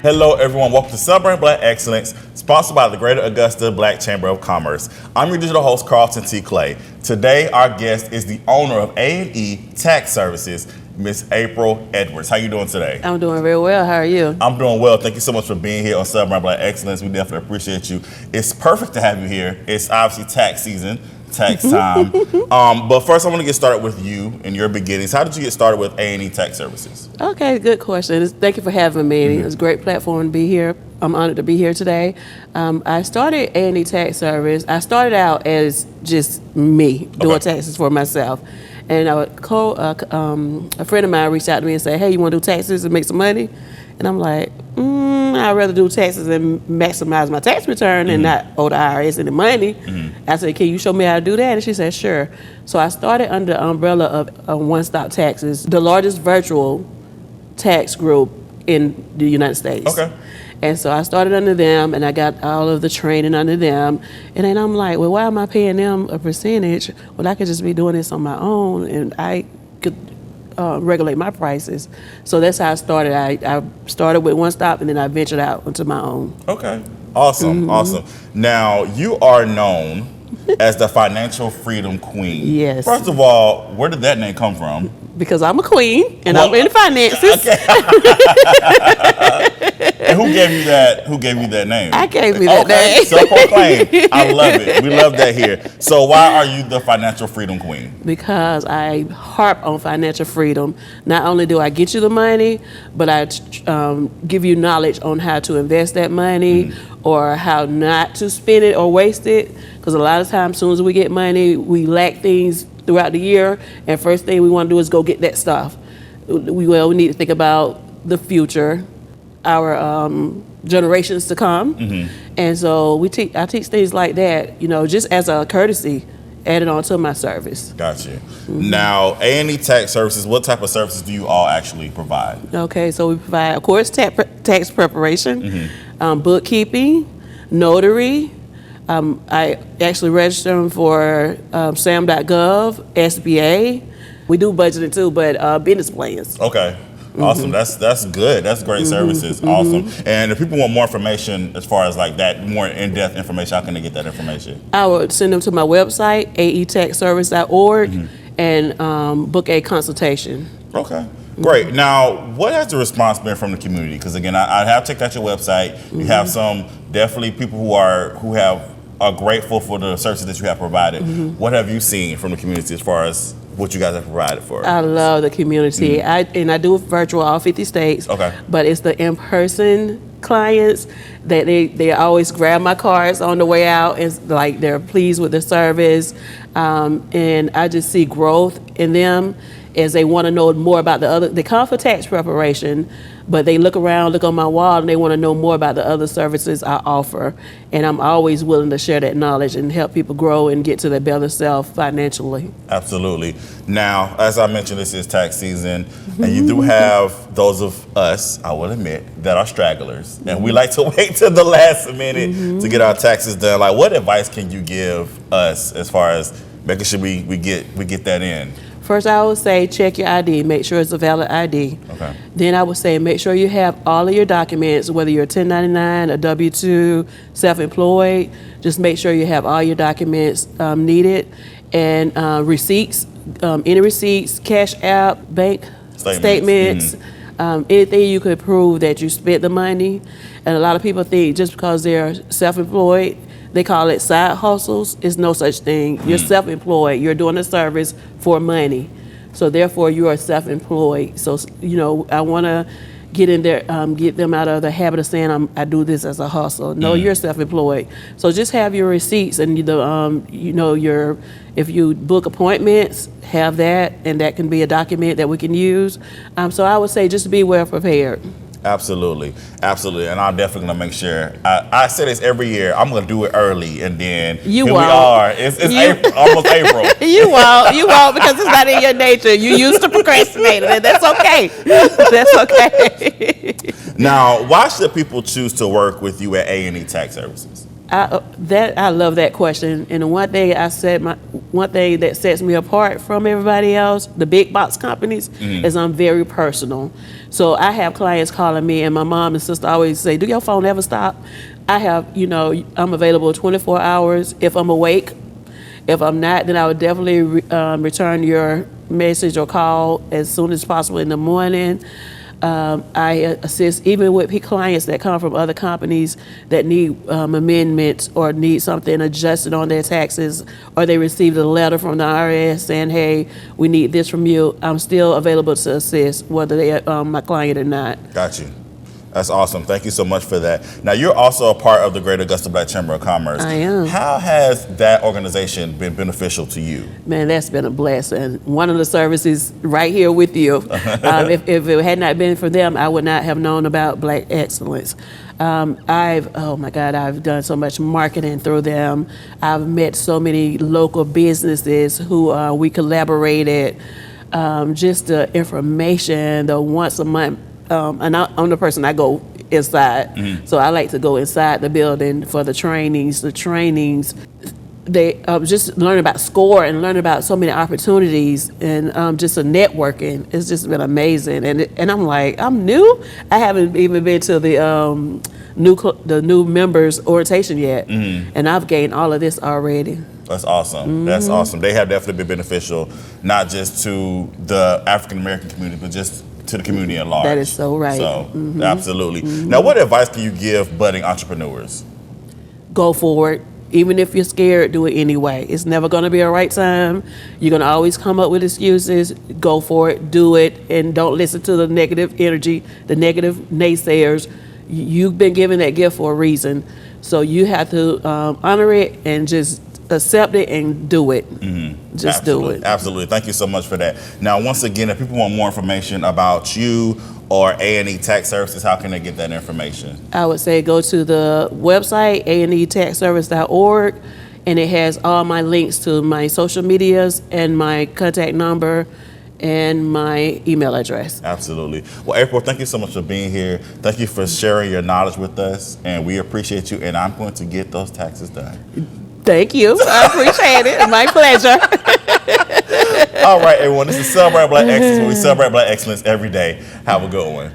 Hello, everyone. Welcome to Celebrating Black Excellence, sponsored by the Greater Augusta Black Chamber of Commerce. I'm your digital host, Carlton T. Clay. Today, our guest is the owner of A&E Tax Services, Miss April Edwards. How you doing today? I'm doing very well. How are you? I'm doing well. Thank you so much for being here on Celebrating Black Excellence. We definitely appreciate you. It's perfect to have you here. It's obviously tax season, tax time. But first, I want to get started with you and your beginnings. How did you get started with A&E Tax Services? Okay, good question. Thank you for having me. It's a great platform to be here. I'm honored to be here today. I started A&E Tax Service. I started out as just me doing taxes for myself. And a friend of mine reached out to me and said, hey, you want to do taxes and make some money? And I'm like, I'd rather do taxes and maximize my tax return and not owe the IRS any money. I said, can you show me how to do that? And she said, sure. So I started under the umbrella of One Stop Taxes, the largest virtual tax group in the United States. Okay. And so I started under them, and I got all of the training under them. And then I'm like, well, why am I paying them a percentage? Well, I could just be doing this on my own, and I could regulate my prices. So that's how I started. I started with One Stop, and then I ventured out into my own. Okay. Awesome. Awesome. Now, you are known as the financial freedom queen. Yes. First of all, where did that name come from? Because I'm a queen, and I'm in finances. Okay. And who gave you that name? I gave me that name. Self-proclaimed. I love it. We love that here. So why are you the financial freedom queen? Because I harp on financial freedom. Not only do I get you the money, but I give you knowledge on how to invest that money or how not to spend it or waste it. Because a lot of times, as soon as we get money, we lack things throughout the year, and first thing we want to do is go get that stuff. We need to think about the future, our generations to come, and so I teach things like that, just as a courtesy, added on to my service. Got you. Now, A&E Tax Services, what type of services do you all actually provide? Okay, so we provide, of course, tax preparation, bookkeeping, notary. I actually registered them for SAM.gov, SBA. We do budgeting too, but business plans. Okay. Awesome. That's good. That's great services. Awesome. And if people want more information as far as like that, more in-depth information, how can they get that information? I would send them to my website, aetaxservice.org, and book a consultation. Okay. Great. Now, what has the response been from the community? Because again, I have checked out your website. You have some definitely people who are grateful for the services that you have provided. What have you seen from the community as far as what you guys have provided for? I love the community. I do virtual all 50 states. Okay. But it's the in-person clients that they always grab my cards on the way out. It's like they're pleased with the service. And I just see growth in them as they want to know more about they come for tax preparation, but they look on my wall, and they want to know more about the other services I offer. And I'm always willing to share that knowledge and help people grow and get to their better self financially. Absolutely. Now, as I mentioned, this is tax season, and you do have those of us, I will admit, that are stragglers. And we like to wait till the last minute to get our taxes done. Like, what advice can you give us as far as making sure we get that in? First, I would say check your ID, make sure it's a valid ID. Okay. Then I would say make sure you have all of your documents, whether you're 1099, a W-2, self-employed. Just make sure you have all your documents needed, and receipts, any receipts, cash app, bank statements, anything you could prove that you spent the money. And a lot of people think just because they're self-employed, they call it side hustles. It's no such thing. You're self-employed. You're doing a service for money. So therefore, you are self-employed. So, I want to get in there, get them out of the habit of saying I do this as a hustle. No, you're self-employed. So just have your receipts and if you book appointments, have that, and that can be a document that we can use. So I would say just be well prepared. Absolutely, absolutely, and I'm definitely gonna make sure. I say this every year. I'm gonna do it early, and then here we are. It's April, almost April. You won't because it's not in your nature. You used to procrastinate, and that's okay. That's okay. Now, why should people choose to work with you at A&E Tax Services? I love that question. And the one thing one thing that sets me apart from everybody else, the big box companies, is I'm very personal. So I have clients calling me, and my mom and sister always say, "Do your phone ever stop?" I have, I'm available 24 hours if I'm awake. If I'm not, then I would definitely return your message or call as soon as possible in the morning. I assist even with clients that come from other companies that need amendments or need something adjusted on their taxes, or they received a letter from the IRS saying, "Hey, we need this from you." I'm still available to assist, whether they are my client or not. Got you. That's awesome. Thank you so much for that. Now, you're also a part of the Greater Augusta Black Chamber of Commerce. I am. How has that organization been beneficial to you? Man, that's been a blessing. One of the services right here with you. If it had not been for them, I would not have known about Black Excellence. I've done so much marketing through them. I've met so many local businesses who we collaborated. Just the information, the once a month. And I'm the person, I go inside. So I like to go inside the building for the trainings. They just learn about SCORE and learn about so many opportunities, and just the networking. It's just been amazing. And I'm like, I'm new. I haven't even been to the new members orientation yet, and I've gained all of this already. That's awesome. That's awesome. They have definitely been beneficial, not just to the African American community, but just to the community at large. That is so right. So, absolutely. Now, what advice can you give budding entrepreneurs? Go forward. Even if you're scared, do it anyway. It's never going to be a right time. You're going to always come up with excuses. Go for it. Do it. And don't listen to the negative energy, the negative naysayers. You've been given that gift for a reason. So you have to honor it and just accept it and do it. Just do it. Absolutely. Thank you so much for that. Now, once again, if people want more information about you or A&E Tax Services, how can they get that information? I would say go to the website, aandetaxservice.org, and it has all my links to my social medias and my contact number and my email address. Absolutely. Well, April, thank you so much for being here. Thank you for sharing your knowledge with us, and we appreciate you, and I'm going to get those taxes done. Thank you. I appreciate it. My pleasure. All right, everyone. This is Celebrate Black Excellence, where we celebrate Black excellence every day. Have a good one.